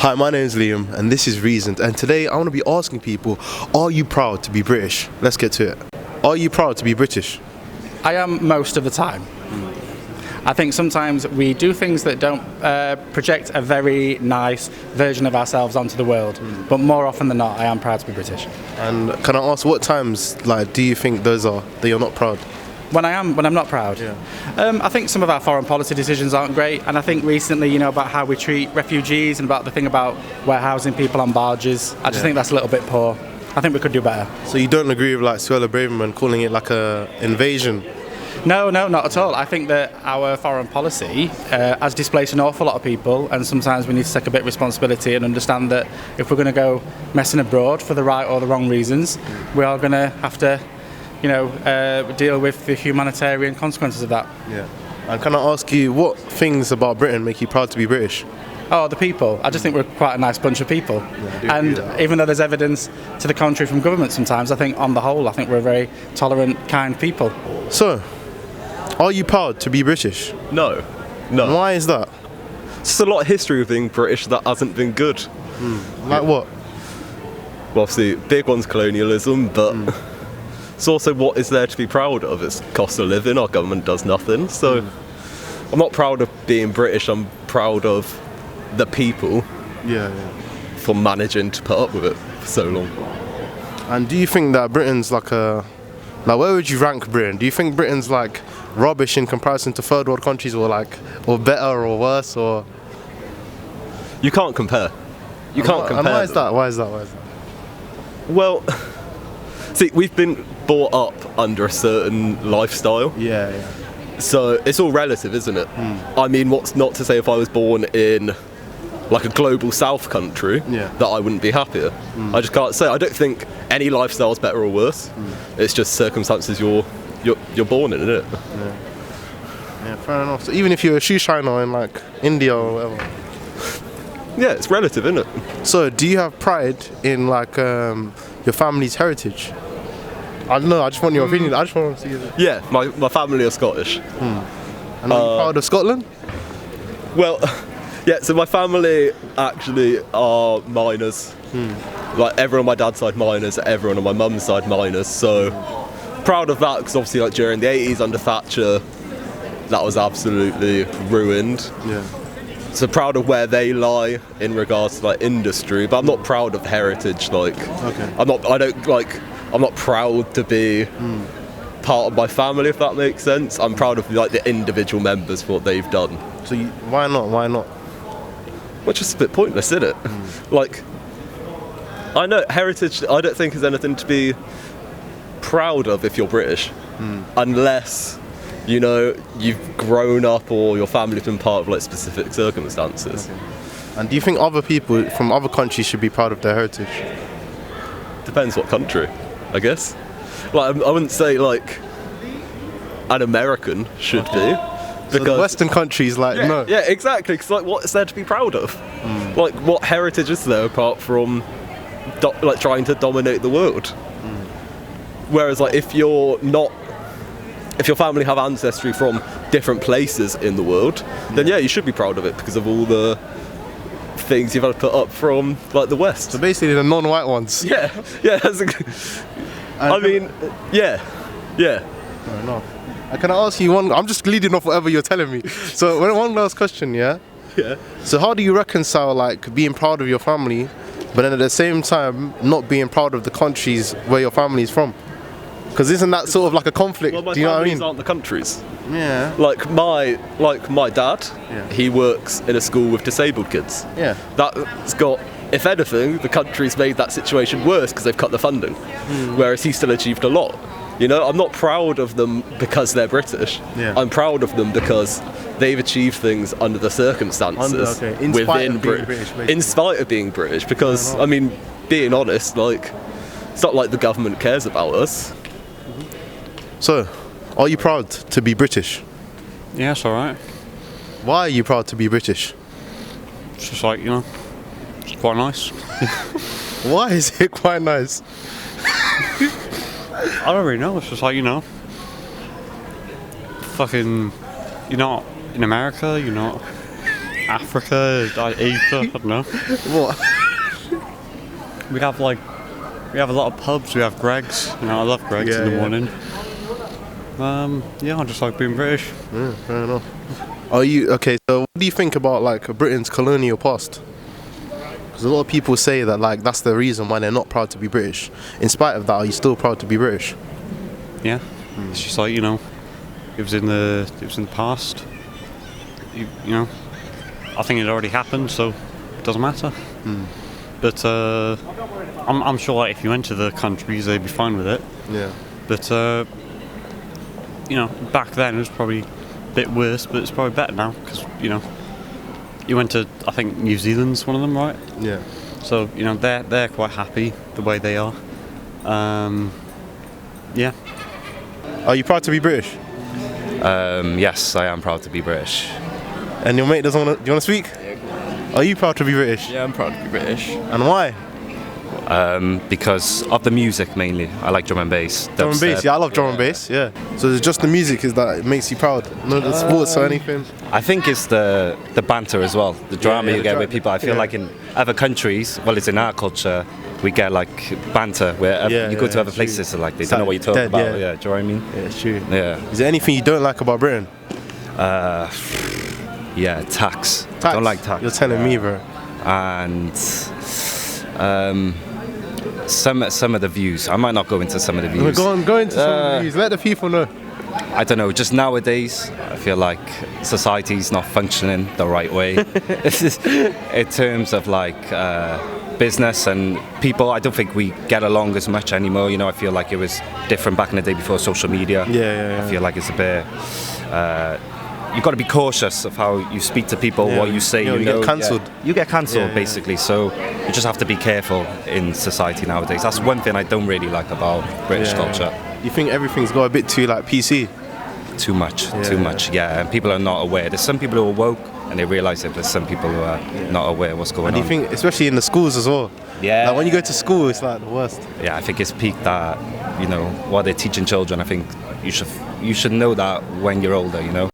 Hi, my name is Liam, and this is Reasoned. And today I want to be asking people, are you proud to be British? Let's get to it. Are you proud to be British? I am most of the time. I think sometimes we do things that don't project a very nice version of ourselves onto the world, but more often than not, I am proud to be British. And can I ask, what times do you think those are that you're not proud? When I'm not proud. Yeah. I think some of our foreign policy decisions aren't great, and I think recently, about how we treat refugees and about the thing about warehousing people on barges. I just think that's a little bit poor. I think we could do better. So you don't agree with Suella Braverman calling it like a invasion? No, not at all. I think that our foreign policy has displaced an awful lot of people, and sometimes we need to take a bit of responsibility and understand that if we're going to go messing abroad for the right or the wrong reasons, we are going to have to deal with the humanitarian consequences of that. Yeah. And can I ask you, what things about Britain make you proud to be British? Oh, the people. I just think we're quite a nice bunch of people. Yeah, and even though there's evidence to the contrary from government sometimes, I think on the whole, I think we're a very tolerant, kind people. So, are you proud to be British? No. And why is that? It's just a lot of history of being British that hasn't been good. Like what? Well, obviously, big one's colonialism, but it's also what is there to be proud of. It's cost of living, our government does nothing. So I'm not proud of being British, I'm proud of the people for managing to put up with it for so long. And do you think that Britain's where would you rank Britain? Do you think Britain's rubbish in comparison to third world countries, or better or worse, or? You can't compare. You can't compare. And why is that? Why is that? Well, see, we've been brought up under a certain lifestyle. Yeah. So it's all relative, isn't it? I mean, what's not to say if I was born in a global south country that I wouldn't be happier. I just can't say. I don't think any lifestyle is better or worse. It's just circumstances you're born in, isn't it? Yeah, fair enough. So even if you're a shoe shiner in India or whatever. Yeah, it's relative, isn't it? So do you have pride in your family's heritage? I don't know, I just want your opinion. I just want to see it. Yeah, my family are Scottish. And are you proud of Scotland? Well, yeah, so my family actually are miners. Everyone on my dad's side miners, everyone on my mum's side miners. So proud of that, because obviously during the 80s under Thatcher, that was absolutely ruined. Yeah. So proud of where they lie in regards to industry, but I'm not proud of heritage. Okay. I'm not proud to be part of my family, if that makes sense. I'm proud of the individual members for what they've done. So why not? Why not? Well, just a bit pointless, isn't it? I know heritage, I don't think is anything to be proud of if you're British, unless you've grown up or your family's been part of specific circumstances. Okay. And do you think other people from other countries should be proud of their heritage? Depends what country, I guess. I wouldn't say an American should be. Because so the Western countries no. Yeah, exactly. Because what is there to be proud of? What heritage is there apart from trying to dominate the world? Whereas if your family have ancestry from different places in the world, then you should be proud of it because of all the things you've had to put up from the West. So basically the non-white ones. Yeah. That's yeah. Fair enough. Can I ask you one? I'm just leading off whatever you're telling me. So one last question, yeah. So how do you reconcile being proud of your family, but then at the same time not being proud of the countries where your family is from? Because isn't that sort of a conflict? Well, my do you know what I families mean? aren't the countries. Yeah. My dad, he works in a school with disabled kids. Yeah. That's got, if anything, the country's made that situation worse because they've cut the funding. Whereas he still achieved a lot. I'm not proud of them because they're British. Yeah. I'm proud of them because they've achieved things under the circumstances. In spite of being British, basically. In spite of being British, because being honest, it's not like the government cares about us. So, are you proud to be British? Yeah, it's alright. Why are you proud to be British? It's just it's quite nice. Why is it quite nice? I don't really know, it's just fucking, you're not in America, you're not Africa, Asia, I don't know. What? We have a lot of pubs. We have Greggs. You know, I love Greggs in the morning. Yeah, I just like being British. Yeah, fair enough. Are you okay? So, what do you think about like Britain's colonial past? Because a lot of people say that like that's the reason why they're not proud to be British. In spite of that, are you still proud to be British? Yeah, it's just like, you know, it was in the past. You know, I think it already happened, so it doesn't matter. But I'm sure like if you enter the countries, they'd be fine with it. Yeah. But you know, back then it was probably a bit worse, but it's probably better now because, you know, you went to, I think New Zealand's one of them, right? Yeah. So, you know, they're quite happy the way they are. Yeah. Are you proud to be British? Yes, I am proud to be British. And your mate doesn't want to. Do you want to speak? Are you proud to be British? Yeah, I'm proud to be British. And why? Because of the music mainly. I like drum and bass. Drum and bass. Yeah, I love drum and bass. Yeah. So it's just the music is that it makes you proud, not the sports or anything. I think it's the banter as well, the drama yeah, you get the with people. I feel yeah. like in other countries, well, it's in our culture, we get like banter where you go to other it's places, true. so like they It's don't know like what you're talking dead, about. yeah. Yeah, do you know what I mean? Yeah, it's true. Yeah. Is there anything you don't like about Britain? Yeah, tax. Tax? Don't like tax. You're telling me, bro. And some of the views. I might not go into some of the views. Go into some of the views. Let the people know. I don't know, just nowadays, I feel like society's not functioning the right way. In terms of like business and people, I don't think we get along as much anymore. You know, I feel like it was different back in the day before social media. Yeah. I feel like it's a bit... you've got to be cautious of how you speak to people, what you say. You get cancelled. Yeah. You get cancelled, Yeah. basically. So you just have to be careful in society nowadays. That's one thing I don't really like about British culture. You think everything's got a bit too like PC? Too much, yeah. And people are not aware. There's some people who are woke and they realise it. There's some people who are not aware what's going And on. do you think, especially in the schools as well? Yeah. Like when you go to school, it's like the worst. Yeah, I think it's peaked that, you know, what they're teaching children. I think you should know that when you're older, you know.